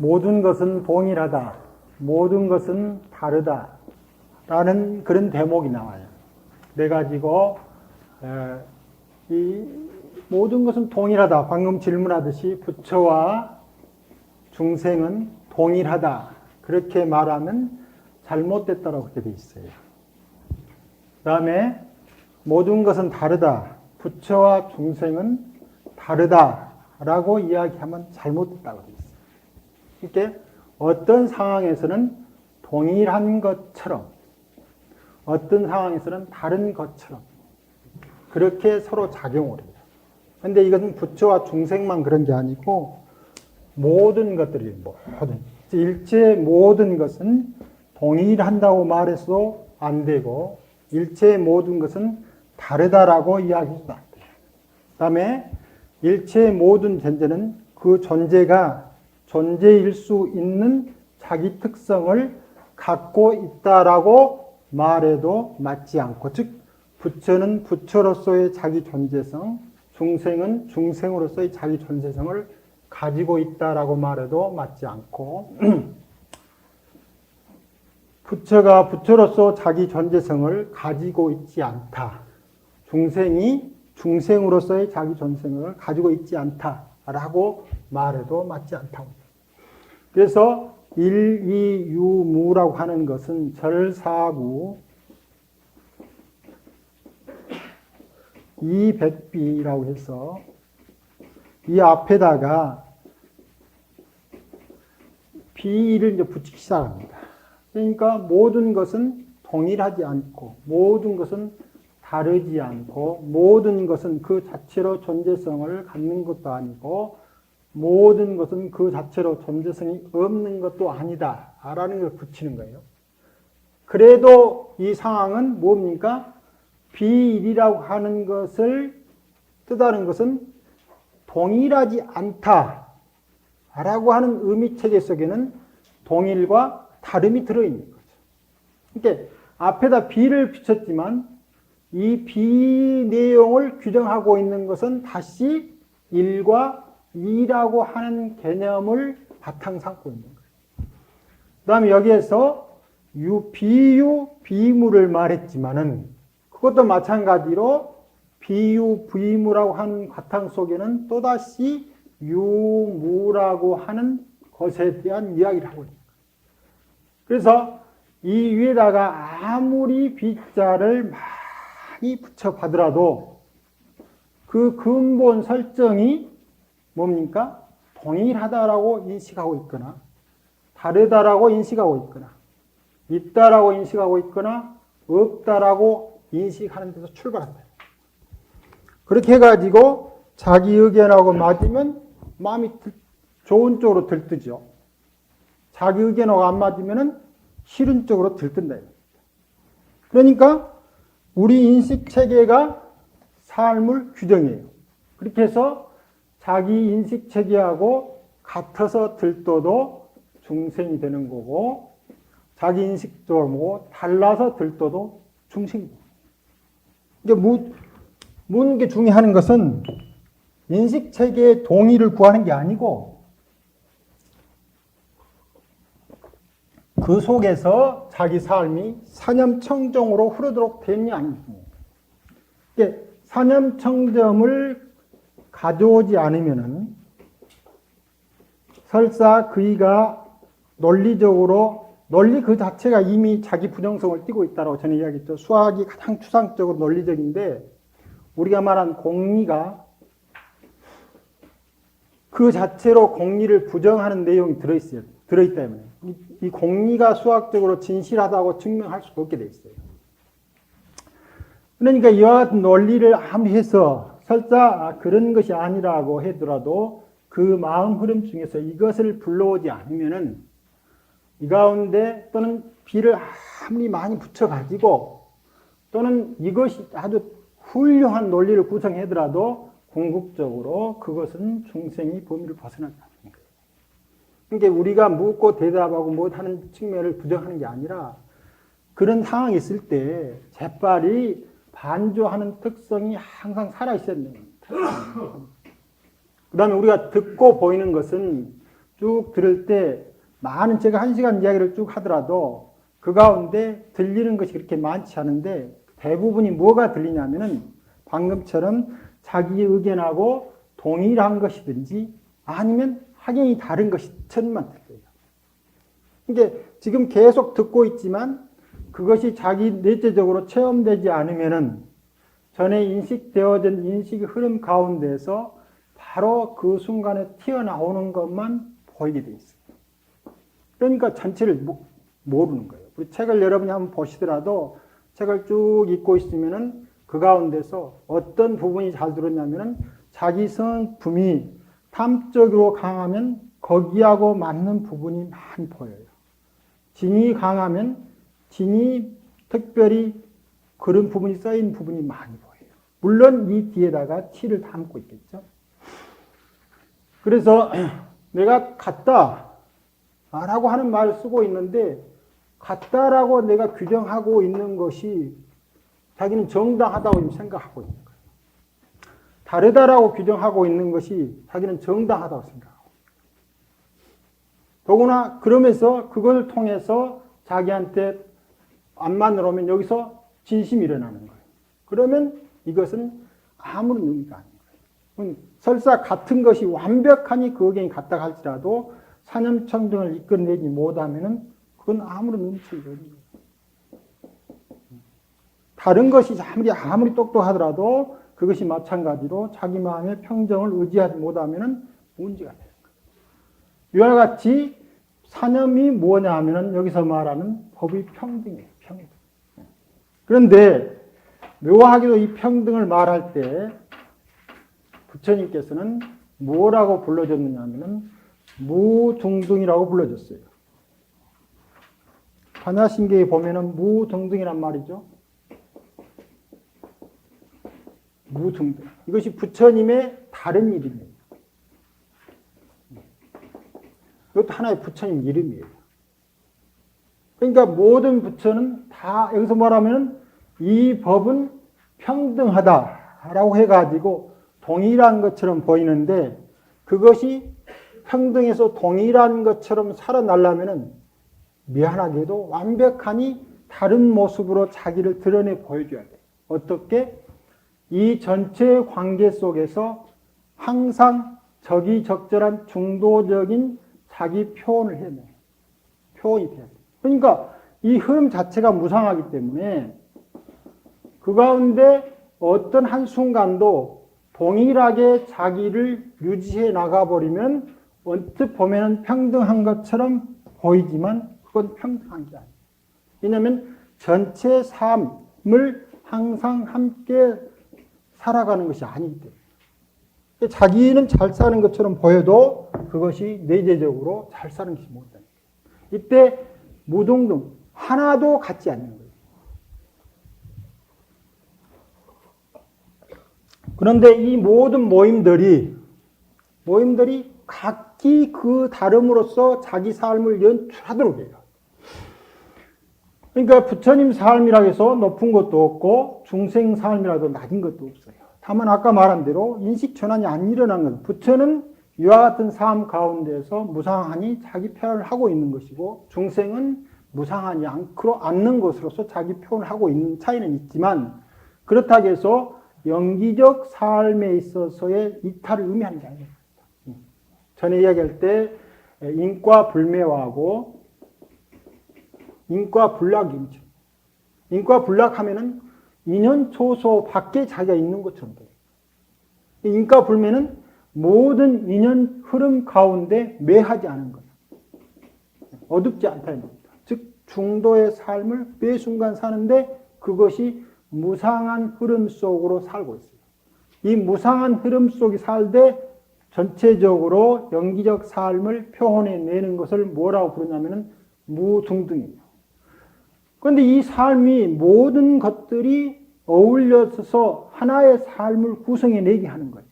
모든 것은 동일하다, 모든 것은 다르다 라는 그런 대목이 나와요. 그래가지고 이 모든 것은 동일하다, 방금 질문하듯이 부처와 중생은 동일하다 그렇게 말하면 잘못됐다라고 그렇게 돼 있어요. 그 다음에 모든 것은 다르다, 부처와 중생은 다르다라고 이야기하면 잘못됐다고 돼 있어요. 이렇게 어떤 상황에서는 동일한 것처럼, 어떤 상황에서는 다른 것처럼 그렇게 서로 작용을 해요. 그런데 이것은 부처와 중생만 그런 게 아니고 모든 것들이 모든 일체의 모든 것은 동일한다고 말해서 안 되고 일체의 모든 것은 다르다라고 이야기해도 안 돼요. 그 다음에 일체의 모든 존재는 그 존재가 존재일 수 있는 자기 특성을 갖고 있다라고 말해도 맞지 않고, 즉 부처는 부처로서의 자기 존재성, 중생은 중생으로서의 자기 존재성을 가지고 있다라고 말해도 맞지 않고 부처가 부처로서 자기 존재성을 가지고 있지 않다. 중생이 중생으로서의 자기 존재성을 가지고 있지 않다라고 말해도 맞지 않다고. 그래서 일이유무라고 하는 것은 절사구 이백비라고 해서 이 앞에다가 비를 이제 붙이기 시작합니다. 그러니까 모든 것은 동일하지 않고, 모든 것은 다르지 않고, 모든 것은 그 자체로 존재성을 갖는 것도 아니고, 모든 것은 그 자체로 존재성이 없는 것도 아니다 라는 걸 붙이는 거예요. 그래도 이 상황은 뭡니까? 비일이라고 하는 것을 뜻하는 것은 동일하지 않다 라고 하는 의미체계 속에는 동일과 다름이 들어있는 거죠. 그러니까 앞에다 비를 붙였지만 이 비 내용을 규정하고 있는 것은 다시 일과 이라고 하는 개념을 바탕 삼고 있는 거예요. 그 다음에 여기에서 비유, 비무를 말했지만은 그것도 마찬가지로 비유, 비무라고 하는 바탕 속에는 또다시 유무라고 하는 것에 대한 이야기를 하고 있는 거예요. 그래서 이 위에다가 아무리 비자를 많이 붙여봐더라도 그 근본 설정이 뭡니까? 동일하다라고 인식하고 있거나 다르다라고 인식하고 있거나 있다라고 인식하고 있거나 없다라고 인식하는 데서 출발한다. 그렇게 해가지고 자기 의견하고 맞으면 마음이 좋은 쪽으로 들뜨죠. 자기 의견하고 안 맞으면 싫은 쪽으로 들뜬다. 그러니까 우리 인식체계가 삶을 규정해요. 그렇게 해서 자기 인식체계하고 같아서 들떠도 중생이 되는 거고, 자기 인식적으로 달라서 들떠도 중생이 돼요. 이게 묻는 게 중요한 것은 인식체계의 동의를 구하는 게 아니고 그 속에서 자기 삶이 사념청정으로 흐르도록 됐냐 아니냐. 사념청정을 가져오지 않으면은 설사 그이가 논리적으로 논리 그 자체가 이미 자기 부정성을 띠고 있다고 저는 이야기했죠. 수학이 가장 추상적으로 논리적인데 우리가 말한 공리가 그 자체로 공리를 부정하는 내용이 들어있어요. 들어있기 때문에 이 공리가 수학적으로 진실하다고 증명할 수가 없게 돼 있어요. 그러니까 이와 같은 논리를 아무리 해서 설사 그런 것이 아니라고 하더라도 그 마음 흐름 중에서 이것을 불러오지 않으면은 이 가운데 또는 비를 아무리 많이 붙여가지고 또는 이것이 아주 훌륭한 논리를 구성하더라도 궁극적으로 그것은 중생이 범위를 벗어나지 않는 거예요. 그러니까 우리가 묻고 대답하고 못하는 측면을 부정하는 게 아니라 그런 상황이 있을 때 재빨리 반조하는 특성이 항상 살아있어야 됩니다. 그 다음에 우리가 듣고 보이는 것은 쭉 들을 때 많은 제가 1시간 이야기를 쭉 하더라도 그 가운데 들리는 것이 그렇게 많지 않은데 대부분이 뭐가 들리냐면은 방금처럼 자기 의견하고 동일한 것이든지 아니면 확연히 다른 것처럼만 들려요. 이게 지금 계속 듣고 있지만 그것이 자기 내재적으로 체험되지 않으면은 전에 인식되어진 인식의 흐름 가운데서 바로 그 순간에 튀어나오는 것만 보이게 돼 있어요. 그러니까 전체를 모르는 거예요. 우리 책을 여러분이 한번 보시더라도 책을 쭉 읽고 있으면은 그 가운데서 어떤 부분이 잘 들었냐면은 자기 성품이 탐적으로 강하면 거기하고 맞는 부분이 많이 보여요. 진이 강하면 진이 특별히 그런 부분이 써있는 부분이 많이 보여요. 물론 이 뒤에다가 치를 담고 있겠죠. 그래서 내가 같다 라고 하는 말을 쓰고 있는데 같다라고 내가 규정하고 있는 것이 자기는 정당하다고 생각하고 있는 거예요. 다르다라고 규정하고 있는 것이 자기는 정당하다고 생각하고 있는 거예요. 더구나 그러면서 그걸 통해서 자기한테 안 들어오면 여기서 진심이 일어나는 거예요. 그러면 이것은 아무런 의미가 아닌 거예요. 설사 같은 것이 완벽하니 그 의견이 같다 할지라도 사념청정을 이끌어내지 못하면은 그건 아무런 의미가 없는 거예요. 다른 것이 아무리 똑똑하더라도 그것이 마찬가지로 자기 마음의 평정을 의지하지 못하면은 문제가 되는 거예요. 이와 같이 사념이 뭐냐 하면은 여기서 말하는 법의 평등이에요. 평등. 그런데 묘하게도 이 평등을 말할 때 부처님께서는 뭐라고 불러줬느냐 하면은 무등등이라고 불러줬어요. 반야신계에 보면은 무등등이란 말이죠. 무등등. 이것이 부처님의 다른 이름이에요. 이것도 하나의 부처님 이름이에요. 그러니까 모든 부처는 다 여기서 말하면 이 법은 평등하다라고 해가지고 동일한 것처럼 보이는데 그것이 평등해서 동일한 것처럼 살아나려면은 미안하게도 완벽하니 다른 모습으로 자기를 드러내 보여줘야 돼요. 어떻게? 이 전체 관계 속에서 항상 적절한 중도적인 자기 표현을 해야 돼요. 표현이 돼야 돼요. 그러니까 이 흐름 자체가 무상하기 때문에 그 가운데 어떤 한순간도 동일하게 자기를 유지해 나가버리면 언뜻 보면 평등한 것처럼 보이지만 그건 평등한 게 아니에요. 왜냐하면 전체 삶을 항상 함께 살아가는 것이 아니기 때문에 자기는 잘 사는 것처럼 보여도 그것이 내재적으로 잘 사는 것이 못하는 거예요. 이때 무등등 하나도 같지 않는 거예요. 그런데 이 모든 모임들이 각기 그 다름으로써 자기 삶을 연출하도록 해요. 그러니까 부처님 삶이라고 해서 높은 것도 없고 중생 삶이라도 낮은 것도 없어요. 다만 아까 말한 대로 인식 전환이 안 일어난 것. 부처는 이와 같은 삶 가운데서 무상하니 자기 표현을 하고 있는 것이고 중생은 무상하지 않는 것으로서 자기 표현을 하고 있는 차이는 있지만 그렇다고 해서 영기적 삶에 있어서의 이탈을 의미하는 게 아닙니다. 전에 이야기할 때 인과불매화하고 인과불락이죠. 인과불락하면은 인연초소 밖에 자기가 있는 것처럼 돼요. 인과불매는 모든 인연 흐름 가운데 매하지 않은 거예요. 어둡지 않다는 겁니다. 즉 중도의 삶을 매 순간 사는데 그것이 무상한 흐름 속으로 살고 있어요. 이 무상한 흐름 속에 살되 전체적으로 영기적 삶을 표현해내는 것을 뭐라고 부르냐면 무등등이에요. 그런데 이 삶이 모든 것들이 어울려서 하나의 삶을 구성해내게 하는 거예요.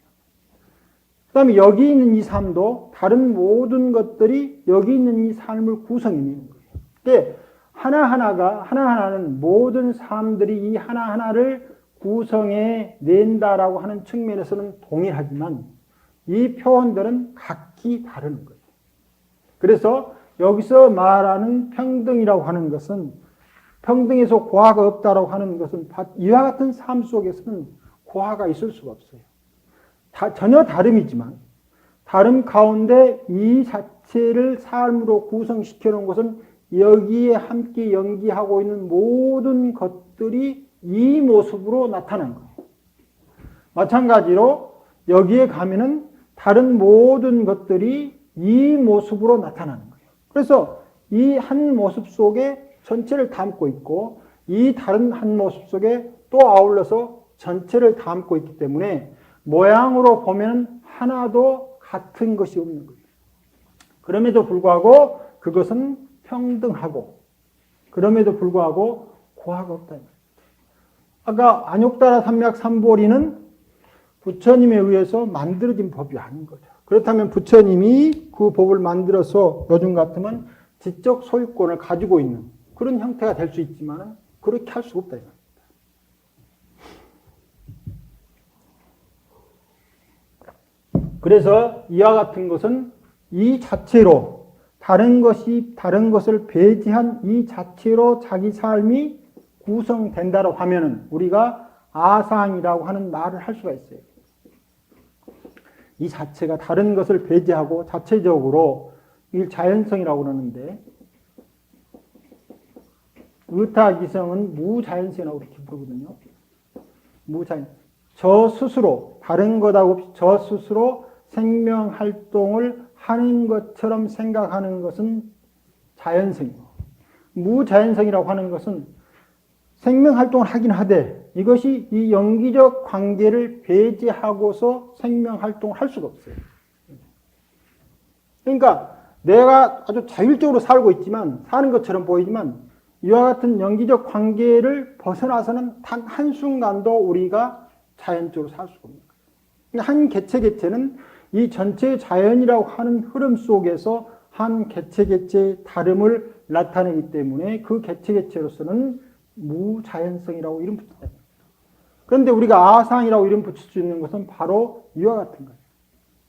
그 다음에 여기 있는 이 삶도 다른 모든 것들이 여기 있는 이 삶을 구성해내는 거예요. 근데 하나하나는 모든 삶들이 이 하나하나를 구성해낸다라고 하는 측면에서는 동일하지만 이 표현들은 각기 다른 거예요. 그래서 여기서 말하는 평등이라고 하는 것은 평등에서 고하가 없다라고 하는 것은 이와 같은 삶 속에서는 고하가 있을 수가 없어요. 전혀 다름이지만 다름 가운데 이 자체를 삶으로 구성시켜 놓은 것은 여기에 함께 연기하고 있는 모든 것들이 이 모습으로 나타난 거예요. 마찬가지로 여기에 가면은 다른 모든 것들이 이 모습으로 나타나는 거예요. 그래서 이 한 모습 속에 전체를 담고 있고 이 다른 한 모습 속에 또 아울러서 전체를 담고 있기 때문에 모양으로 보면 하나도 같은 것이 없는 거예요. 그럼에도 불구하고 그것은 평등하고 그럼에도 불구하고 고하가 없다. 아까 안욕따라 삼맥삼보리는 부처님에 의해서 만들어진 법이 아닌 거죠. 그렇다면 부처님이 그 법을 만들어서 요즘 같으면 지적 소유권을 가지고 있는 그런 형태가 될 수 있지만 그렇게 할 수가 없다. 그래서 이와 같은 것은 이 자체로 다른 것을 배제한 이 자체로 자기 삶이 구성된다고 하면은 우리가 아상이라고 하는 말을 할 수가 있어요. 이 자체가 다른 것을 배제하고 자체적으로 이걸 자연성이라고 그러는데 의타기성은 무자연성이라고 이렇게 부르거든요. 무자연. 저 스스로 다른 것하고 없이 저 스스로 생명활동을 하는 것처럼 생각하는 것은 자연성이고 무자연성이라고 하는 것은 생명활동을 하긴 하되 이것이 이 연기적 관계를 배제하고서 생명활동을 할 수가 없어요. 그러니까 내가 아주 자율적으로 살고 있지만 사는 것처럼 보이지만 이와 같은 연기적 관계를 벗어나서는 단 한순간도 우리가 자연적으로 살 수가 없는 거예요. 한 개체는 이 전체 자연이라고 하는 흐름 속에서 한 개체의 다름을 나타내기 때문에 그 개체로서는 무자연성이라고 이름 붙여요. 그런데 우리가 아상이라고 이름 붙일 수 있는 것은 바로 이와 같은 거예요.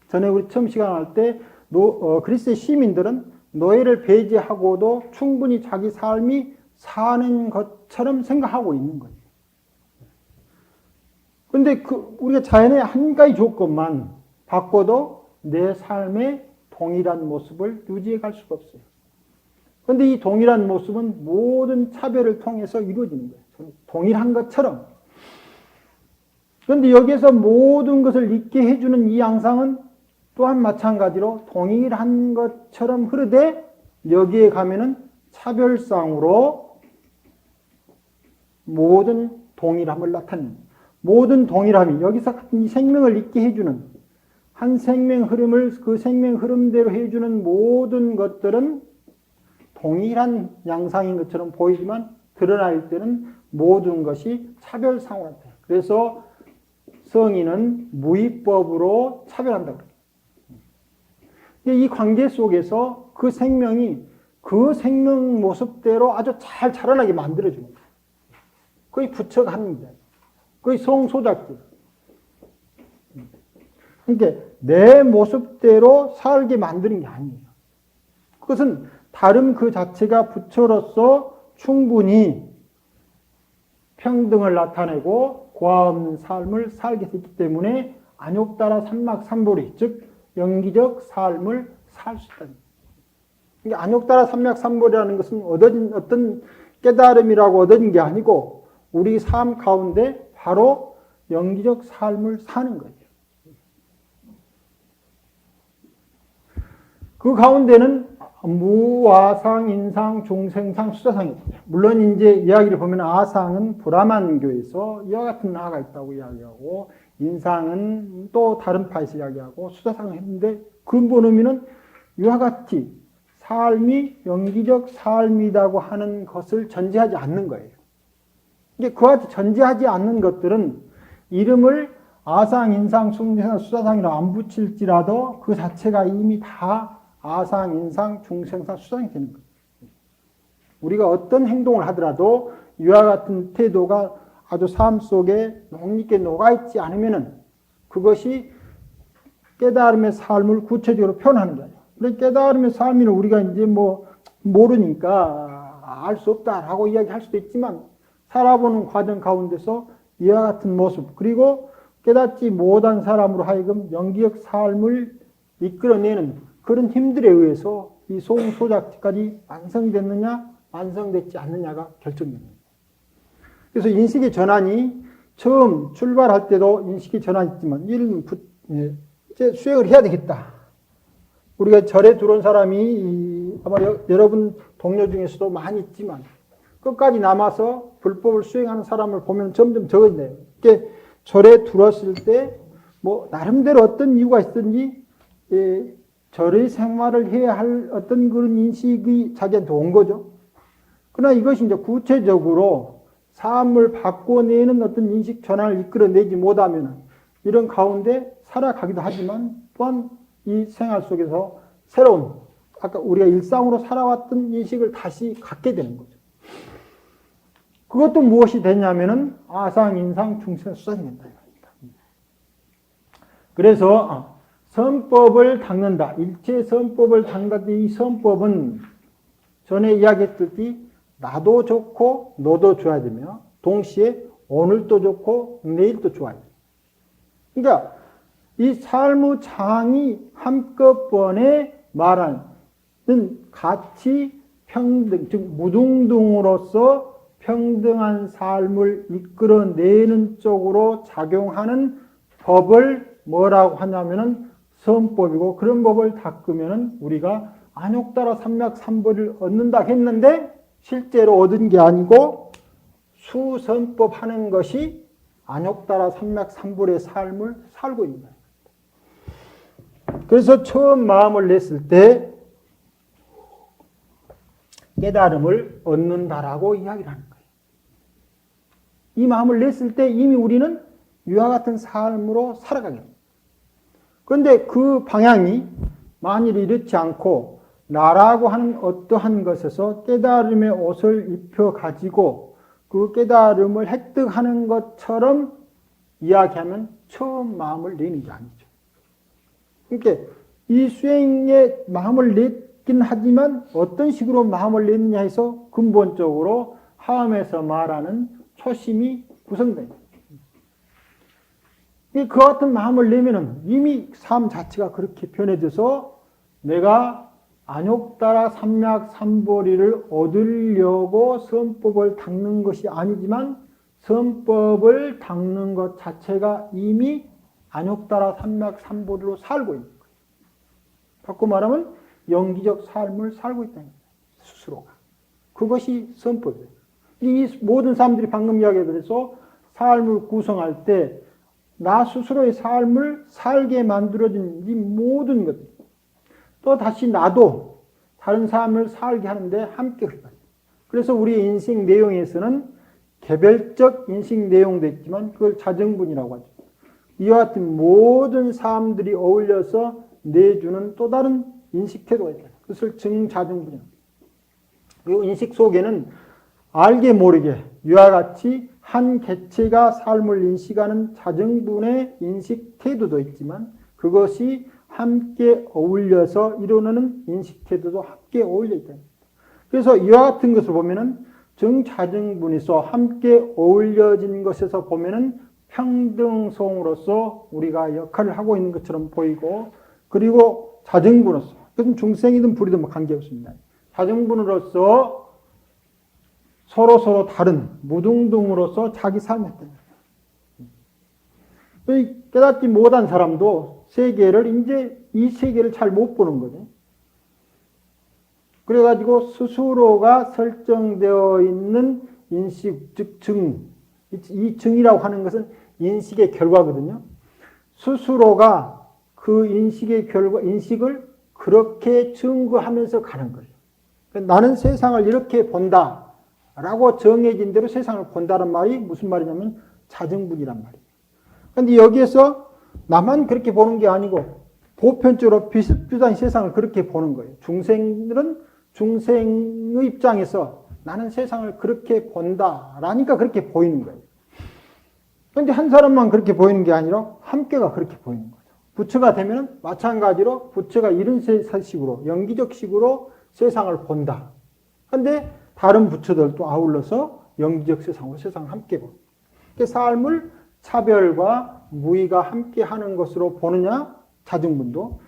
전에 우리 처음 시간할 때 그리스의 시민들은 노예를 배제하고도 충분히 자기 삶이 사는 것처럼 생각하고 있는 거예요. 그런데 우리가 자연의 한 가지 조건만 바꿔도 내 삶의 동일한 모습을 유지해 갈 수가 없어요. 그런데 이 동일한 모습은 모든 차별을 통해서 이루어지는 거예요. 동일한 것처럼. 그런데 여기에서 모든 것을 있게 해주는 이 양상은 또한 마찬가지로 동일한 것처럼 흐르되 여기에 가면은 차별상으로 모든 동일함을 나타내는 모든 동일함이 여기서 이 생명을 있게 해주는 한 생명 흐름을 그 생명 흐름대로 해주는 모든 것들은 동일한 양상인 것처럼 보이지만 드러날 때는 모든 것이 차별상으로 나타나요. 그래서 성인은 무위법으로 차별한다고 그래요. 이 관계 속에서 그 생명이 그 생명 모습대로 아주 잘 자라나게 만들어주는 거예요. 거의 부처가 하는 거예요. 거의 성소작질. 그러니까 내 모습대로 살게 만드는 게 아니에요. 그것은 다른 그 자체가 부처로서 충분히 평등을 나타내고 고아 없는 삶을 살게 됐기 때문에 안욕따라 삼막삼보리, 즉 연기적 삶을 살 수 있다. 그러니까 안욕따라 삼막삼보리라는 것은 어떤 깨달음이라고 얻은 게 아니고 우리 삶 가운데 바로 연기적 삶을 사는 거예요. 그 가운데는 무아상, 인상, 중생상, 수자상이 있습니다. 물론 이제 이야기를 보면 아상은 브라만교에서 이와 같은 나가 있다고 이야기하고 인상은 또 다른 파에서 이야기하고 수자상을 했는데 근본 의미는 이와 같이 삶이 연기적 삶이라고 하는 것을 전제하지 않는 거예요. 이게 그와 같이 전제하지 않는 것들은 이름을 아상, 인상, 중생상, 수자상이라고 안 붙일지라도 그 자체가 이미 다 아상, 인상, 중생상, 수상이 되는 거예요. 우리가 어떤 행동을 하더라도 이와 같은 태도가 아주 삶 속에 녹있게 녹아있지 않으면 그것이 깨달음의 삶을 구체적으로 표현하는 거예요. 그래 깨달음의 삶이는 우리가 이제 뭐 모르니까 알 수 없다라고 이야기할 수도 있지만 살아보는 과정 가운데서 이와 같은 모습 그리고 깨닫지 못한 사람으로 하여금 영기적 삶을 이끌어내는 그런 힘들에 의해서 이 소음소작까지 완성됐느냐 완성됐지 않느냐가 결정됩니다. 그래서 인식의 전환이 처음 출발할 때도 인식의 전환이 있지만 이제 수행을 해야 되겠다. 우리가 절에 들어온 사람이 아마 여러분 동료 중에서도 많이 있지만 끝까지 남아서 불법을 수행하는 사람을 보면 점점 적어진대요. 이게 절에 들어왔을 때 뭐 나름대로 어떤 이유가 있든지 절의 생활을 해야 할 어떤 그런 인식이 자기한테 온 거죠. 그러나 이것이 이제 구체적으로 삶을 바꿔내는 어떤 인식 전환을 이끌어내지 못하면 이런 가운데 살아가기도 하지만 또한 이 생활 속에서 새로운 아까 우리가 일상으로 살아왔던 인식을 다시 갖게 되는 거죠. 그것도 무엇이 되냐면은 아상, 인상, 중생, 수상이 된다. 그래서 선법을 닦는다. 일체 선법을 닦는다. 이 선법은 전에 이야기했듯이 나도 좋고 너도 좋아야 되며 동시에 오늘도 좋고 내일도 좋아야 돼요. 그러니까 이 삶의 장이 한꺼번에 말하는 가치 평등, 즉 무등등으로서 평등한 삶을 이끌어내는 쪽으로 작용하는 법을 뭐라고 하냐면은 선법이고 그런 법을 닦으면은 우리가 안욕따라 삼맥삼보리를 얻는다 했는데 실제로 얻은 게 아니고 수선법 하는 것이 안욕따라 삼맥삼보리의 삶을 살고 있는 거예요. 그래서 처음 마음을 냈을 때 깨달음을 얻는다라고 이야기를 하는 거예요. 이 마음을 냈을 때 이미 우리는 이와 같은 삶으로 살아가게 됩니다. 그런데 그 방향이 만일 이렇지 않고 나라고 하는 어떠한 것에서 깨달음의 옷을 입혀가지고 그 깨달음을 획득하는 것처럼 이야기하면 처음 마음을 내는 게 아니죠. 그러니까 이 수행에 마음을 냈긴 하지만 어떤 식으로 마음을 냈느냐 해서 근본적으로 하음에서 말하는 초심이 구성됩니다. 그 같은 마음을 내면은 이미 삶 자체가 그렇게 변해져서 내가 안욕따라 삼맥삼보리를 얻으려고 선법을 닦는 것이 아니지만 선법을 닦는 것 자체가 이미 안욕따라 삼맥삼보리로 살고 있는 거예요. 바꿔 말하면 영기적 삶을 살고 있다는 거예요. 스스로가. 그것이 선법이에요. 이 모든 사람들이 방금 이야기해서 삶을 구성할 때 나 스스로의 삶을 살게 만들어진 이 모든 것들. 또 다시 나도 다른 삶을 살게 하는데 함께 흘러가요. 그래서 우리 인식 내용에서는 개별적 인식 내용도 있지만 그걸 자정분이라고 하죠. 이와 같은 모든 사람들이 어울려서 내주는 또 다른 인식 태도가 있다. 그것을 증자정분이라고 합니다. 그리고 인식 속에는 알게 모르게 이와 같이 한 개체가 삶을 인식하는 자정분의 인식 태도도 있지만 그것이 함께 어울려서 이루는 인식 태도도 함께 어울려 있다. 그래서 이와 같은 것을 보면은 정자정분에서 함께 어울려진 것에서 보면은 평등성으로서 우리가 역할을 하고 있는 것처럼 보이고 그리고 자정분으로서 그것은 중생이든 불이든 관계없습니다. 자정분으로서 서로 다른 무등등으로서 자기 삶을 했다. 깨닫지 못한 사람도 세계를 이제 이 세계를 잘 못 보는 거죠. 그래가지고 스스로가 설정되어 있는 인식, 즉 증, 이 증이라고 하는 것은 인식의 결과거든요. 스스로가 그 인식의 결과, 인식을 그렇게 증거하면서 가는 거예요. 나는 세상을 이렇게 본다. 라고 정해진 대로 세상을 본다는 말이 무슨 말이냐면 자정분이란 말이에요. 그런데 여기에서 나만 그렇게 보는 게 아니고 보편적으로 비슷비슷한 세상을 그렇게 보는 거예요. 중생들은 중생의 입장에서 나는 세상을 그렇게 본다라니까 그렇게 보이는 거예요. 그런데 한 사람만 그렇게 보이는 게 아니라 함께가 그렇게 보이는 거죠. 부처가 되면 마찬가지로 부처가 이런 식으로 연기적 식으로 세상을 본다. 그런데 다른 부처들도 아울러서 연기적 세상으로 세상을 함께 본다. 삶을 차별과 무의가 함께 하는 것으로 보느냐, 자중분도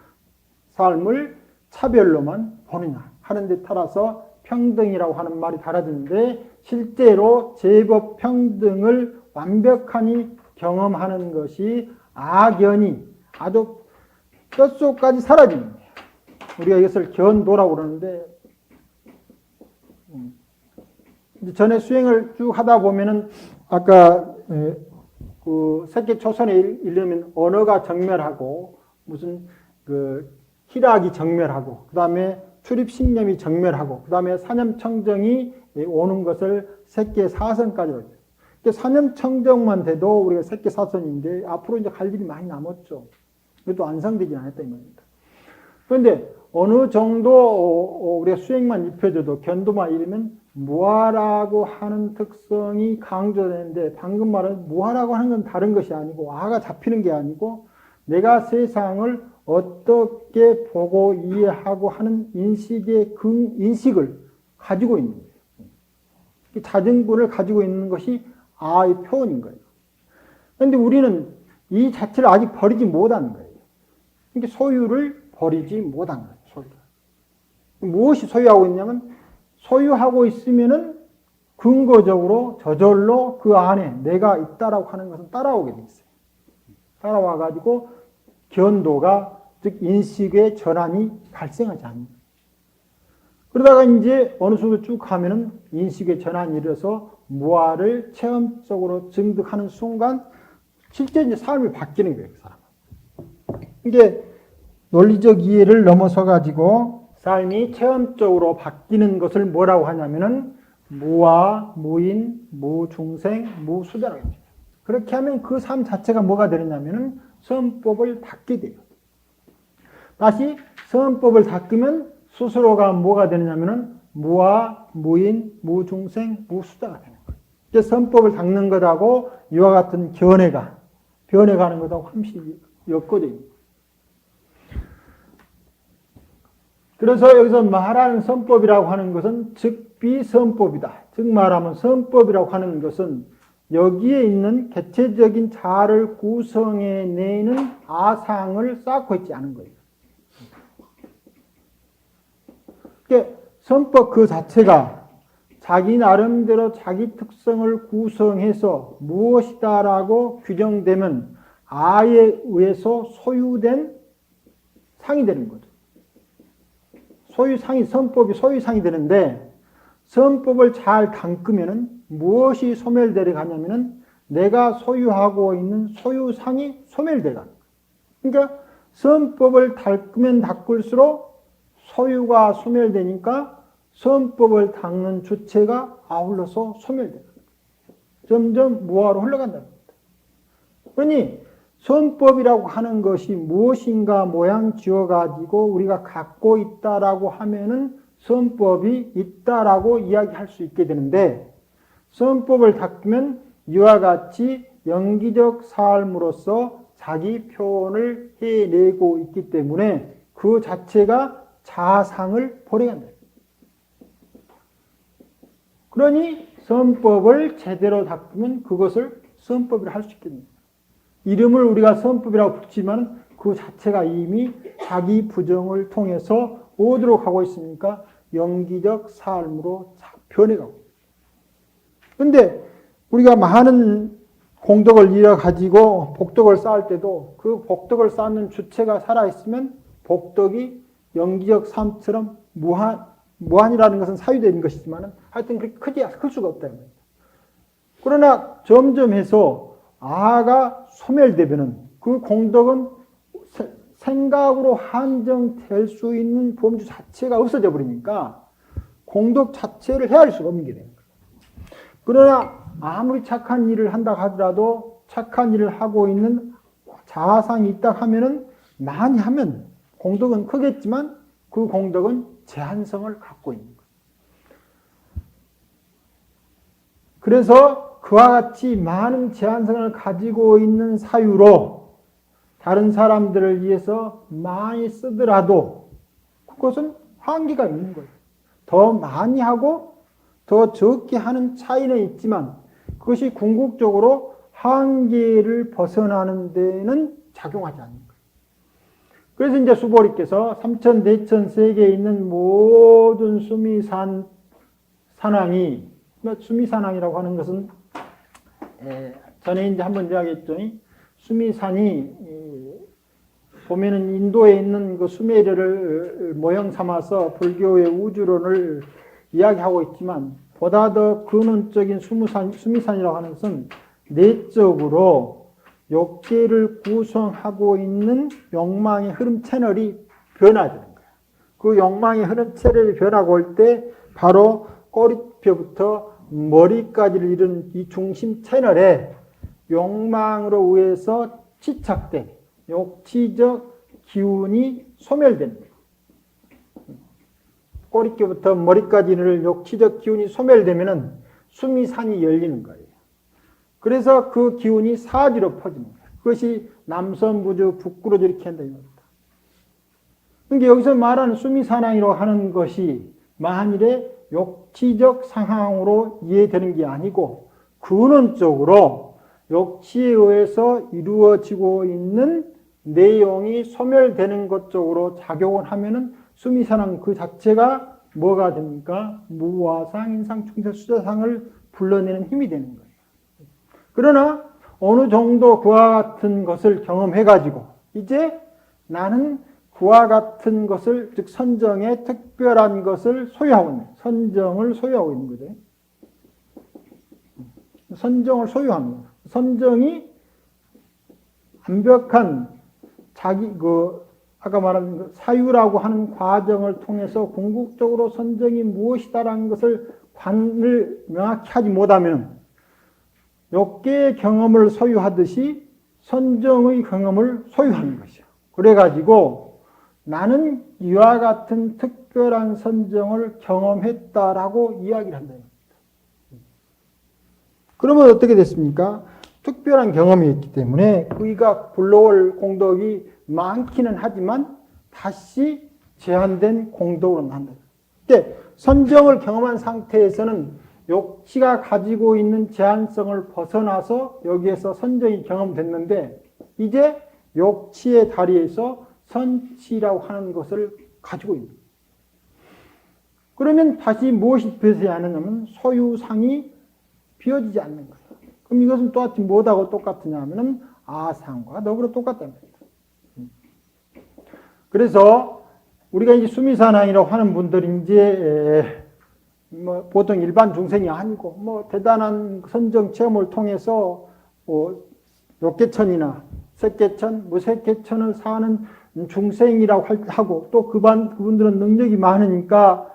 삶을 차별로만 보느냐 하는 데 따라서 평등이라고 하는 말이 달라지는데, 실제로 제법 평등을 완벽하니 경험하는 것이 악연이 아주 뼛속까지 사라지는 거예요. 우리가 이것을 견도라고 그러는데, 전에 수행을 쭉 하다 보면은 아까 그 새끼 초선에 이르면 언어가 정멸하고 무슨 그 희락이 정멸하고 그 다음에 출입신념이 정멸하고 그 다음에 사념청정이 오는 것을 새끼 사선까지 오죠. 사념청정만 돼도 우리가 새끼 사선인데 앞으로 이제 갈 일이 많이 남았죠. 그것도 완성되지 않았다 이 말입니다. 그런데 어느 정도 우리가 수행만 입혀줘도 견도만 이르면 무아라고 하는 특성이 강조되는데, 방금 말은 무아라고 하는 건 다른 것이 아니고 아가 잡히는 게 아니고 내가 세상을 어떻게 보고 이해하고 하는 인식을 가지고 있는 거예요. 자증분을 가지고 있는 것이 아의 표현인 거예요. 그런데 우리는 이 자체를 아직 버리지 못하는 거예요. 그러니까 소유를 버리지 못한 거예요. 소유를. 무엇이 소유하고 있냐면, 소유하고 있으면은 근거적으로 저절로 그 안에 내가 있다라고 하는 것은 따라오게 돼 있어요. 따라와가지고 견도가, 즉 인식의 전환이 발생하지 않는 거예요. 그러다가 이제 어느 순간 쭉 가면은 인식의 전환이 일어서 무아를 체험적으로 증득하는 순간 실제 이제 삶이 바뀌는 거예요, 그 사람은. 이게 논리적 이해를 넘어서 가지고 삶이 체험적으로 바뀌는 것을 뭐라고 하냐면은 무아, 무인, 무중생, 무수자라고 합니다. 그렇게 하면 그 삶 자체가 뭐가 되느냐면은 선법을 닦게 돼요. 다시 선법을 닦으면 스스로가 뭐가 되느냐면은 무아, 무인, 무중생, 무수자가 되는 거예요. 이제 선법을 닦는 것하고 이와 같은 변해가는 것하고 함시 엮어져 있는 거예요. 그래서 여기서 말하는 선법이라고 하는 것은 즉비선법이다. 즉 말하면 선법이라고 하는 것은 여기에 있는 개체적인 자아를 구성해내는 아상을 쌓고 있지 않은 거예요. 그러니까 선법 그 자체가 자기 나름대로 자기 특성을 구성해서 무엇이다라고 규정되면 아에 의해서 소유된 상이 되는 거죠. 소유상이, 선법이 소유상이 되는데, 선법을 잘 담그면은 무엇이 소멸되려 가냐면은 내가 소유하고 있는 소유상이 소멸되어 가는 거예요. 그러니까 선법을 닦으면 닦을수록 소유가 소멸되니까 선법을 닦는 주체가 아울러서 소멸되는 거예요. 점점 무아로 흘러간다는 겁니다. 그러니 선법이라고 하는 것이 무엇인가 모양 지어가지고 우리가 갖고 있다라고 하면은 선법이 있다라고 이야기할 수 있게 되는데, 선법을 닦으면 이와 같이 연기적 삶으로서 자기 표현을 해내고 있기 때문에 그 자체가 자상을 버려간다. 그러니 선법을 제대로 닦으면 그것을 선법이라 할 수 있겠습니다. 이름을 우리가 선법이라고 붙이면 그 자체가 이미 자기 부정을 통해서 어디로 가고 있습니까? 연기적 삶으로 변해가고. 그런데 우리가 많은 공덕을 이뤄가지고 복덕을 쌓을 때도 그 복덕을 쌓는 주체가 살아있으면 복덕이 연기적 삶처럼 무한이라는 것은 사유되는 것이지만 하여튼 그렇게 클 수가 없다. 그러나 점점 해서 아가 소멸되면은 그 공덕은 생각으로 한정될 수 있는 범주 자체가 없어져 버리니까 공덕 자체를 헤아릴 수가 없는 게 되는 거예요. 그러나 아무리 착한 일을 한다 하더라도 착한 일을 하고 있는 자아상이 있다 하면은 많이 하면 공덕은 크겠지만 그 공덕은 제한성을 갖고 있는 거예요. 그래서 그와 같이 많은 제한성을 가지고 있는 사유로 다른 사람들을 위해서 많이 쓰더라도 그것은 한계가 있는 거예요. 더 많이 하고 더 적게 하는 차이는 있지만 그것이 궁극적으로 한계를 벗어나는 데는 작용하지 않는 거예요. 그래서 이제 수보리께서 삼천, 대천 세계에 있는 모든 수미산항이, 수미산항이라고 하는 것은 전에 이제 한번 이야기했죠. 수미산이 보면은 인도에 있는 그 수메르를 모형 삼아서 불교의 우주론을 이야기하고 있지만 보다 더 근원적인 수미산이라고 하는 것은 내적으로 욕계를 구성하고 있는 욕망의 흐름 채널이 변화되는 거예요. 그 욕망의 흐름 채널이 변하고 올 때 바로 꼬리뼈부터 머리까지를 이루는 이 중심 채널에 욕망으로 의해서 집착된 욕치적 기운이 소멸되는 거예요. 꼬리뼈부터 머리까지를 욕치적 기운이 소멸되면은 수미산이 열리는 거예요. 그래서 그 기운이 사지로 퍼지는 거예요. 그것이 남선부주 북구로주 이렇게 한다 이겁니다. 그러니까 여기서 말하는 수미산항이라고 하는 것이 만일에 욕치적 상황으로 이해되는 게 아니고 근원적으로 욕치에 의해서 이루어지고 있는 내용이 소멸되는 것 쪽으로 작용을 하면은 수미산항 그 자체가 뭐가 됩니까? 무화상, 인상, 충세, 수자상을 불러내는 힘이 되는 거예요. 그러나 어느 정도 그와 같은 것을 경험해가지고 이제 나는 그와 같은 것을, 즉 선정의 특별한 것을 소유하고 있는, 선정을 소유하고 있는 거죠. 선정을 소유하는 거예요. 선정이 완벽한 자기 아까 말한 그 사유라고 하는 과정을 통해서 궁극적으로 선정이 무엇이다라는 것을 관을 명확히 하지 못하면 욕계의 경험을 소유하듯이 선정의 경험을 소유하는 것이요. 그래가지고 나는 이와 같은 특별한 선정을 경험했다라고 이야기를 한다. 그러면 어떻게 됐습니까? 특별한 경험이 있기 때문에 그이가 불러올 공덕이 많기는 하지만 다시 제한된 공덕으로 난다. 그러니까 선정을 경험한 상태에서는 욕치가 가지고 있는 제한성을 벗어나서 여기에서 선정이 경험됐는데 이제 욕치의 다리에서 선치라고 하는 것을 가지고 있는 거예요. 그러면 다시 무엇이 비어져야 하느냐면 소유상이 비어지지 않는 거예요. 그럼 이것은 또다시 뭐하고 똑같으냐 하면은 아상과 더불어 똑같다는 겁니다. 그래서 우리가 이제 수미산항이라고 하는 분들이 이제 뭐 보통 일반 중생이 아니고 뭐 대단한 선정 체험을 통해서 욕계천이나 색계천, 무색계천을 사는 중생이라고 하고 또 그분들은 능력이 많으니까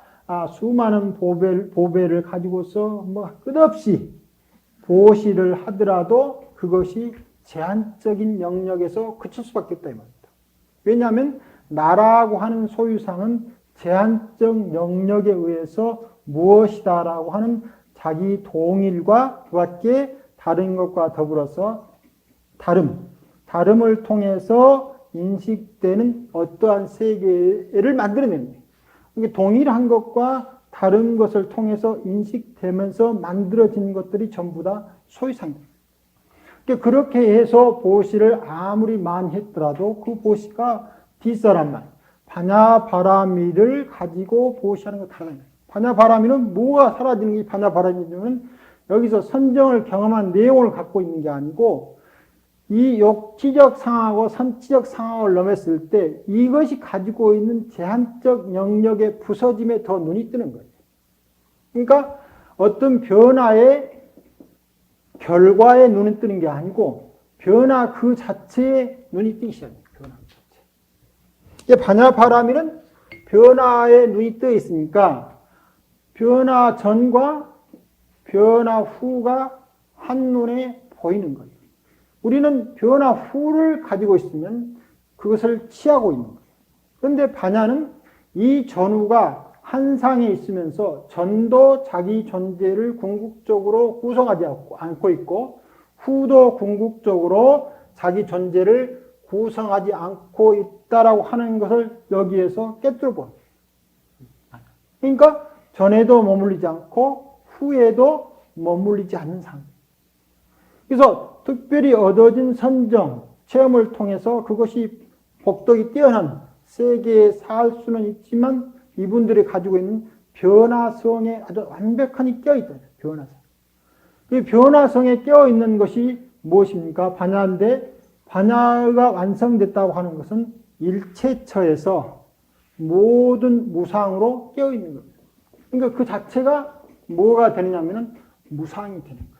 수많은 보배를 가지고서 뭐 끝없이 보시를 하더라도 그것이 제한적인 영역에서 그칠 수밖에 없다 이 말입니다. 왜냐하면 나라고 하는 소유상은 제한적 영역에 의해서 무엇이다라고 하는 자기 동일과 그 밖에 다른 것과 더불어서 다름을 통해서 인식되는 어떠한 세계를 만들어내는 거예요. 그러니까 동일한 것과 다른 것을 통해서 인식되면서 만들어진 것들이 전부 다 소유상입니다. 그러니까 그렇게 해서 보시를 아무리 많이 했더라도 그 보시가 뒷사람 말, 바냐바라미를 가지고 보시하는 거 다르다. 바냐바라미는 뭐가 사라지는 게 바냐바라미냐면 여기서 선정을 경험한 내용을 갖고 있는 게 아니고 이 욕치적 상하고 선치적 상하를 넘었을 때 이것이 가지고 있는 제한적 영역의 부서짐에 더 눈이 뜨는 거예요. 그러니까 어떤 변화의 결과에 눈이 뜨는 게 아니고 변화 그 자체에 눈이 뜨기 시작합니다. 변화 자체. 바냐바라미는 변화에 눈이 떠 있으니까 변화 전과 변화 후가 한눈에 보이는 거예요. 우리는 변화 후를 가지고 있으면 그것을 취하고 있는 거예요. 그런데 바냐는 이 전후가 한 상에 있으면서 전도 자기 존재를 궁극적으로 구성하지 않고 있고 후도 궁극적으로 자기 존재를 구성하지 않고 있다라고 하는 것을 여기에서 깨뜨려 본. 그러니까 전에도 머물리지 않고 후에도 머물리지 않는 상태. 그래서 특별히 얻어진 선정, 체험을 통해서 그것이 복덕이 뛰어난 세계에 살 수는 있지만 이분들이 가지고 있는 변화성에 아주 완벽하니 껴있다. 변화성. 이 변화성에 껴있는 것이 무엇입니까? 반야인데 반야가 완성됐다고 하는 것은 일체처에서 모든 무상으로 껴있는 겁니다. 그러니까 그 자체가 뭐가 되느냐면 무상이 되는 거예요.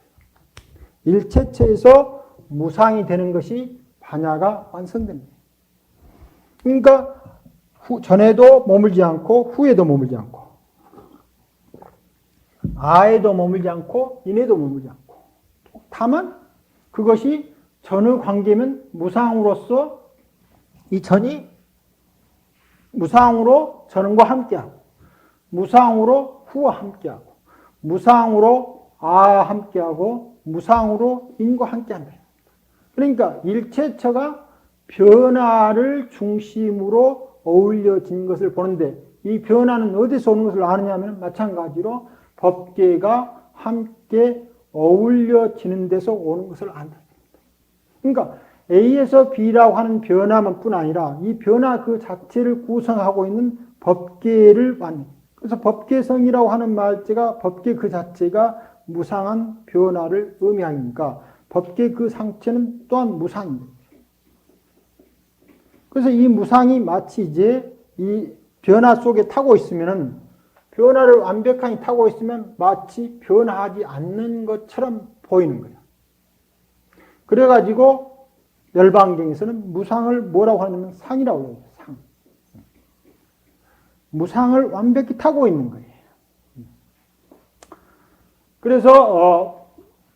일체처에서 무상이 되는 것이 반야가 완성됩니다. 그러니까 전에도 머물지 않고 후에도 머물지 않고 아에도 머물지 않고 인에도 머물지 않고 다만 그것이 전의 관계면 무상으로서 이 전이 무상으로 전과 함께하고 무상으로 후와 함께하고 무상으로 아와 함께하고 무상으로 인과 함께한다. 그러니까 일체처가 변화를 중심으로 어울려진 것을 보는데 이 변화는 어디서 오는 것을 아느냐 하면 마찬가지로 법계가 함께 어울려지는 데서 오는 것을 안다. 그러니까 A에서 B라고 하는 변화만 뿐 아니라 이 변화 그 자체를 구성하고 있는 법계를 만. 그래서 법계성이라고 하는 말자가 법계 그 자체가 무상한 변화를 의미하니까 법계 그 상체는 또한 무상입니다. 그래서 이 무상이 마치 이제 이 변화 속에 타고 있으면은 변화를 완벽하게 타고 있으면 마치 변화하지 않는 것처럼 보이는 거예요. 그래가지고 열반경에서는 무상을 뭐라고 하냐면 상이라고 해요. 상. 무상을 완벽히 타고 있는 거예요. 그래서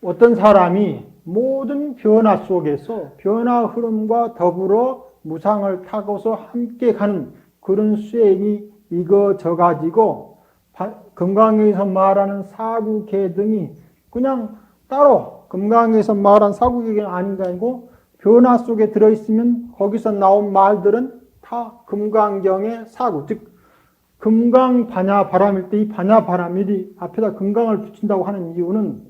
어떤 사람이 모든 변화 속에서 변화 흐름과 더불어 무상을 타고서 함께 가는 그런 수행이 이거져 가지고 금강에서 말하는 사구계 등이 그냥 따로 금강에서 말한 사구계가 아닌 게 아니고 변화 속에 들어있으면 거기서 나온 말들은 다 금강경의 사구, 즉 금강 반야 바람일 때 이 반야 바람일이 앞에다 금강을 붙인다고 하는 이유는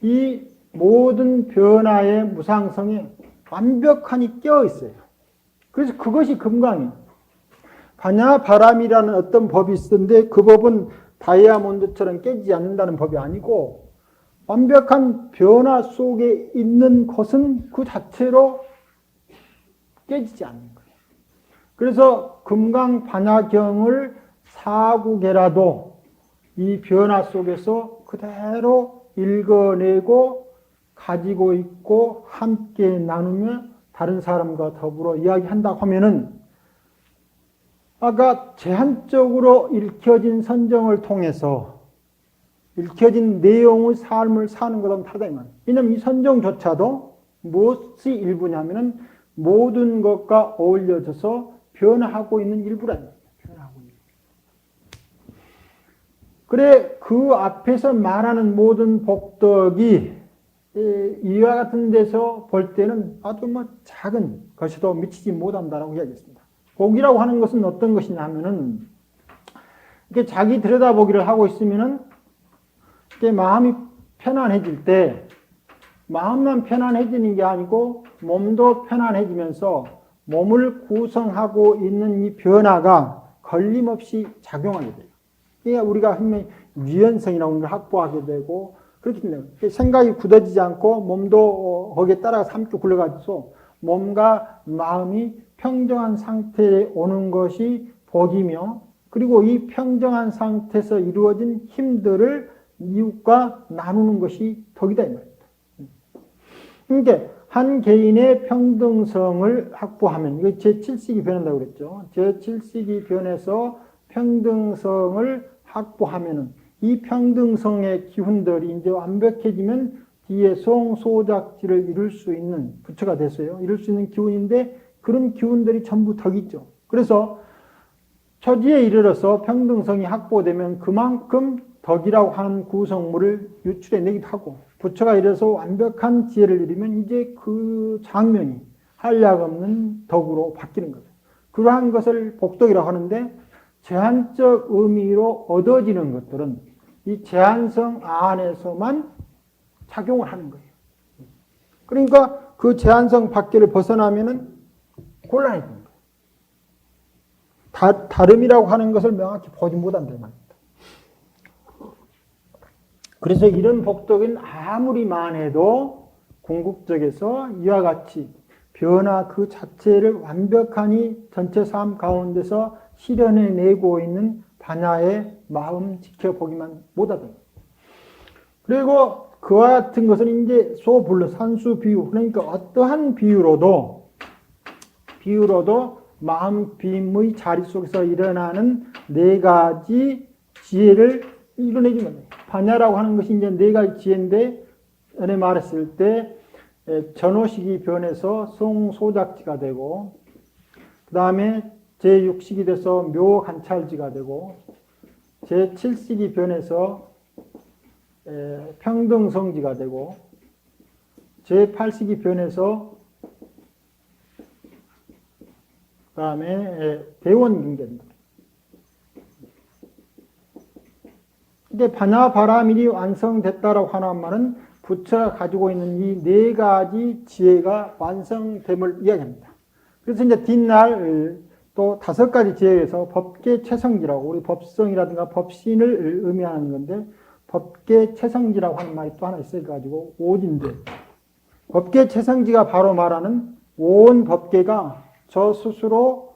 이 모든 변화의 무상성에 완벽하니 껴 있어요. 그래서 그것이 금강이에요. 반야 바람이라는 어떤 법이 있었는데 그 법은 다이아몬드처럼 깨지지 않는다는 법이 아니고 완벽한 변화 속에 있는 것은 그 자체로 깨지지 않는 거예요. 그래서 금강 반야경을 사구계라도 이 변화 속에서 그대로 읽어내고 가지고 있고 함께 나누며 다른 사람과 더불어 이야기한다고 하면은 아까 제한적으로 읽혀진 선정을 통해서 읽혀진 내용의 삶을 사는 것과는 다르다. 왜냐하면 이 선정조차도 무엇이 일부냐면은 모든 것과 어울려져서 변화하고 있는 일부라는 거예요. 변화하고 있는. 그래 그 앞에서 말하는 모든 복덕이 이와 같은 데서 볼 때는 아주 작은 것이도 미치지 못한다라고 이야기했습니다. 복이라고 하는 것은 어떤 것이냐 하면은 이렇게 자기 들여다보기를 하고 있으면은 이렇게 마음이 편안해질 때 마음만 편안해지는 게 아니고 몸도 편안해지면서 몸을 구성하고 있는 이 변화가 걸림없이 작용하게 돼요. 그러니까 우리가 흔히 유연성이라고 하는 걸 확보하게 되고 그렇게 됩니다. 생각이 굳어지지 않고 몸도 거기에 따라서 함께 굴러가서 몸과 마음이 평정한 상태에 오는 것이 복이며 그리고 이 평정한 상태에서 이루어진 힘들을 이웃과 나누는 것이 덕이다 이 말입니다. 그러니까 한 개인의 평등성을 확보하면 이거 제7식이 변한다고 그랬죠. 제7식이 변해서 평등성을 확보하면은 이 평등성의 기운들이 이제 완벽해지면 뒤에 송소작지를 이룰 수 있는 부처가 됐어요. 이룰 수 있는 기운인데 그런 기운들이 전부 덕이죠. 그래서 초지에 이르러서 평등성이 확보되면 그만큼 덕이라고 하는 구성물을 유출해내기도 하고 부처가 이래서 완벽한 지혜를 이루면 이제 그 장면이 한량없는 덕으로 바뀌는 거죠. 그러한 것을 복덕이라고 하는데 제한적 의미로 얻어지는 것들은 이 제한성 안에서만 작용을 하는 거예요. 그러니까 그 제한성 밖을 벗어나면은 곤란해지는 거예요. 다름이라고 하는 것을 명확히 보지 못한다 말입니다. 그래서 이런 복덕은 아무리 많아도 궁극적에서 이와 같이 변화 그 자체를 완벽하니 전체 삶 가운데서 실현해내고 있는 반야의 마음 지켜보기만 못하다. 그리고 그와 같은 것은 이제 소불로 산수 비유, 그러니까 어떠한 비유로도 마음 빔의 자리 속에서 일어나는 네 가지 지혜를 이뤄내주면 돼요. 반야라고 하는 것이 이제 네 가지 지혜인데, 전에 말했을 때 전호식이 변해서 성소작지가 되고, 그 다음에 제6식이 돼서 묘관찰지가 되고, 제7식이 변해서 평등성지가 되고, 제8식이 변해서 그 다음에 대원경계입니다. 근데 반야바라밀이 완성됐다라고 하는 말은 부처가 가지고 있는 이 네 가지 지혜가 완성됨을 이야기합니다. 그래서 이제 뒷날 또 5가지 지혜에서 법계 최성지라고, 우리 법성이라든가 법신을 의미하는 건데, 법계 최성지라고 하는 말이 또 하나 있어가지고, 오진데, 법계 최성지가 바로 말하는 온 법계가 저 스스로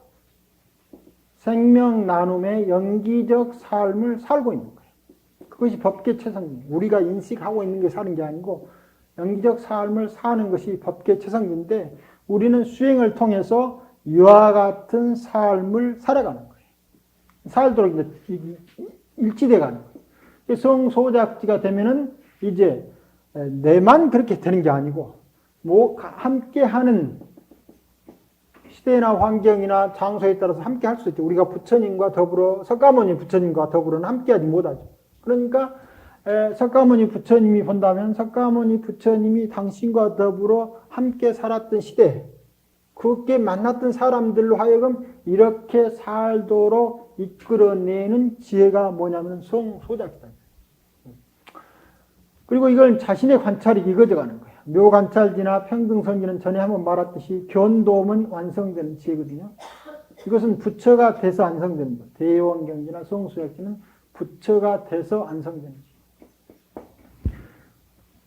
생명 나눔의 영기적 삶을 살고 있는 거예요. 그것이 법계 최성지. 우리가 인식하고 있는 게 사는 게 아니고 영기적 삶을 사는 것이 법계 최성지인데, 우리는 수행을 통해서 이와 같은 삶을 살아가는 거예요. 살도록 이제 일치돼 가는 거예요. 성소작지가 되면은 이제 내만 그렇게 되는 게 아니고, 뭐 함께 하는 시대나 환경이나 장소에 따라서 함께 할 수 있죠. 우리가 부처님과 더불어, 석가모니 부처님과 더불어는 함께 하지 못하죠. 그러니까 석가모니 부처님이 본다면 석가모니 부처님이 당신과 더불어 함께 살았던 시대, 그렇게 만났던 사람들로 하여금 이렇게 살도록 이끌어내는 지혜가 뭐냐면 성소작이다. 그리고 이걸 자신의 관찰이 이거져가는 거예요. 묘관찰지나 평등성지는 전에 한번 말했듯이 견도면 완성되는 지혜거든요. 이것은 부처가 돼서 완성되는 거예요. 대원경지나 성소작지는 부처가 돼서 완성되는 지혜.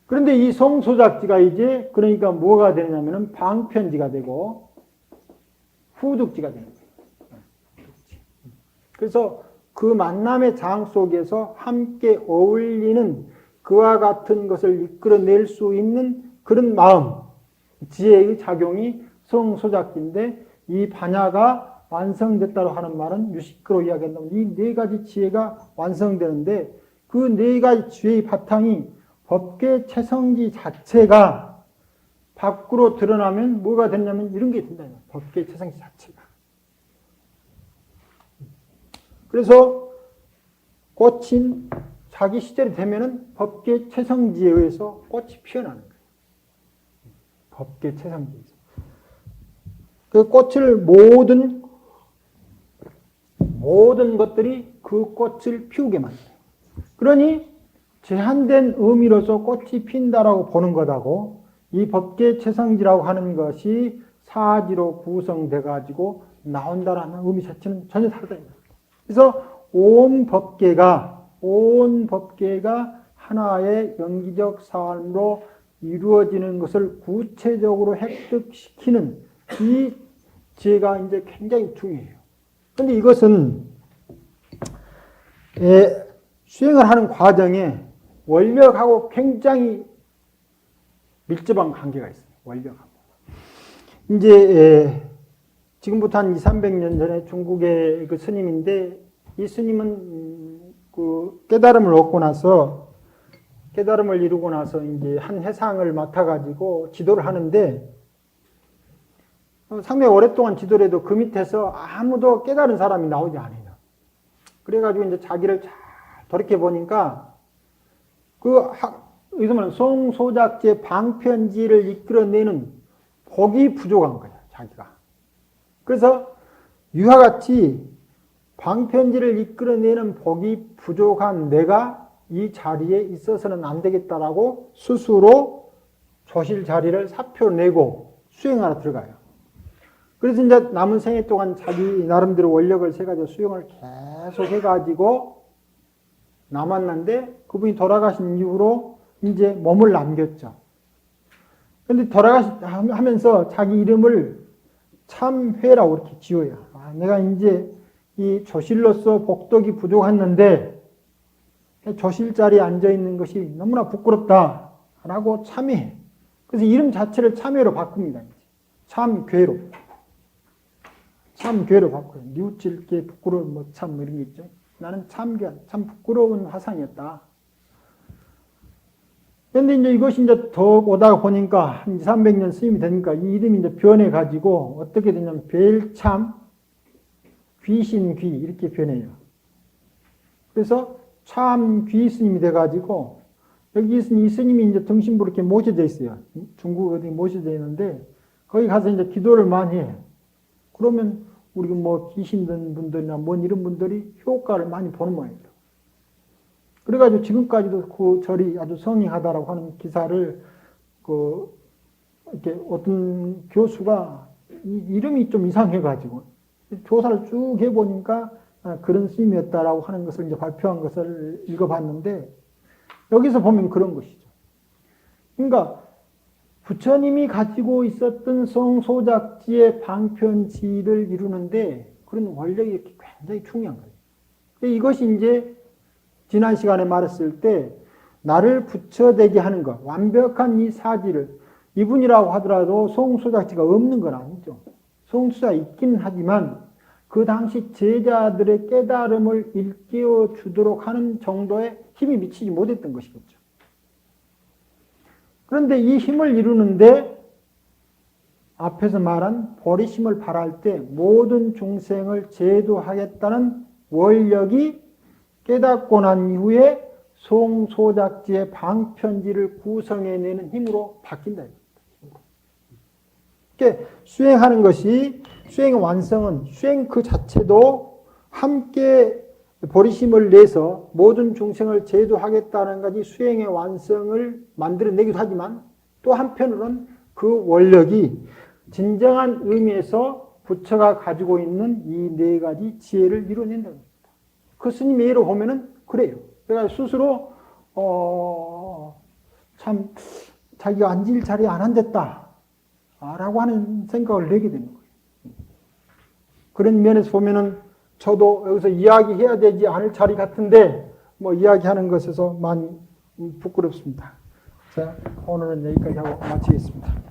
그런데 이 성소작지가 이제 그러니까 뭐가 되냐면은 방편지가 되고 후득지가 되는 거예요. 그래서 그 만남의 장 속에서 함께 어울리는 그와 같은 것을 이끌어낼 수 있는 그런 마음, 지혜의 작용이 성소작지인데, 이 반야가 완성됐다고 하는 말은 유식으로 이야기한다면 이 네 가지 지혜가 완성되는데, 그 네 가지 지혜의 바탕이 법계 최성지 자체가 밖으로 드러나면 뭐가 됐냐면 이런 게 된다. 법계 최성지 자체가. 그래서 꽃인 자기 시절이 되면은 법계 최성지에 의해서 꽃이 피어나는 거예요. 법계 최성지에서. 그 꽃을 모든 것들이 그 꽃을 피우게 만들어요. 그러니 제한된 의미로서 꽃이 핀다라고 보는 것하고 이 법계 최성지라고 하는 것이 사지로 구성돼 가지고 나온다라는 의미 자체는 전혀 다르다. 그래서 온 법계가 하나의 영기적 삶으로 이루어지는 것을 구체적으로 획득시키는 이 지혜가 이제 굉장히 중요해요. 그런데 이것은 수행을 하는 과정에 원력하고 굉장히 밀접한 관계가 있어요. 원력하고. 이제 지금부터 한 200~300년 전에 중국의 그 스님인데, 이 스님은 그 깨달음을 이루고 나서 이제 한 해상을 맡아가지고 지도를 하는데, 상당히 오랫동안 지도를 해도 그 밑에서 아무도 깨달은 사람이 나오지 않아요. 그래가지고 이제 자기를 잘 돌이켜 보니까 여기서 말하는 성소작지의 방편지를 이끌어내는 복이 부족한 거야, 자기가. 그래서 이와 같이 방편지를 이끌어내는 복이 부족한 내가 이 자리에 있어서는 안 되겠다라고 스스로 조실 자리를 사표내고 수행하러 들어가요. 그래서 이제 남은 생애 동안 자기 나름대로 원력을 세가지고 수행을 계속 해가지고 남았는데 그분이 돌아가신 이후로 이제 몸을 남겼죠. 근데 돌아가시면서 자기 이름을 참회라고 이렇게 지어요. 아, 내가 이제 이 조실로서 복덕이 부족했는데 조실 자리에 앉아 있는 것이 너무나 부끄럽다라고 참회. 그래서 이름 자체를 참회로 바꿉니다. 참괴로. 참괴로 바꿔요. 뉘우칠 게 부끄러운 뭐 참 이런 게 있죠. 나는 참 부끄러운 화상이었다. 그런데 이제 이것이 이제 더 오다가 보니까 한 300년 스님이 되니까 이 이름이 이제 변해가지고 어떻게 되냐면 벨참, 귀신귀 이렇게 변해요. 그래서 참귀 스님이 돼가지고 여기 이 스님이 이제 등신부로 이렇게 모셔져 있어요. 중국 어디 모셔져 있는데 거기 가서 이제 기도를 많이 해요. 그러면 우리가 뭐 귀신 든 분들이나 뭔 이런 분들이 효과를 많이 보는 모양이에요. 그래가지고 지금까지도 그 절이 아주 성행하다라고 하는 기사를 이렇게 어떤 교수가 이름이 좀 이상해가지고 조사를 쭉 해보니까 그런 스님이었다라고 하는 것을 이제 발표한 것을 읽어봤는데 여기서 보면 그런 것이죠. 그러니까 부처님이 가지고 있었던 성소작지의 방편지를 이루는데 그런 원력이 굉장히 중요한 거예요. 이것이 이제 지난 시간에 말했을 때 나를 부처되게 하는 것, 완벽한 이 사지를 이분이라고 하더라도 성소작지가 없는 건 아니죠. 성소가 있긴 하지만 그 당시 제자들의 깨달음을 일깨워 주도록 하는 정도의 힘이 미치지 못했던 것이겠죠. 그런데 이 힘을 이루는데 앞에서 말한 보리심을 발할 때 모든 중생을 제도하겠다는 원력이 깨닫고 난 이후에 성소작지의 방편지를 구성해내는 힘으로 바뀐다. 그러니까 수행하는 것이 수행의 완성은 수행 그 자체도 함께 보리심을 내서 모든 중생을 제도하겠다는 것이 수행의 완성을 만들어내기도 하지만 또 한편으로는 그 원력이 진정한 의미에서 부처가 가지고 있는 이 네 가지 지혜를 이루어낸다는 겁니다. 그 스님의 예로 보면은 그래요. 그러니까 스스로 참 자기가 앉을 자리에 안 앉았다 라고 하는 생각을 내게 되는 거예요. 그런 면에서 보면은 저도 여기서 이야기해야 되지 않을 자리 같은데 뭐 이야기하는 것에서 많이 부끄럽습니다. 자, 오늘은 여기까지 하고 마치겠습니다.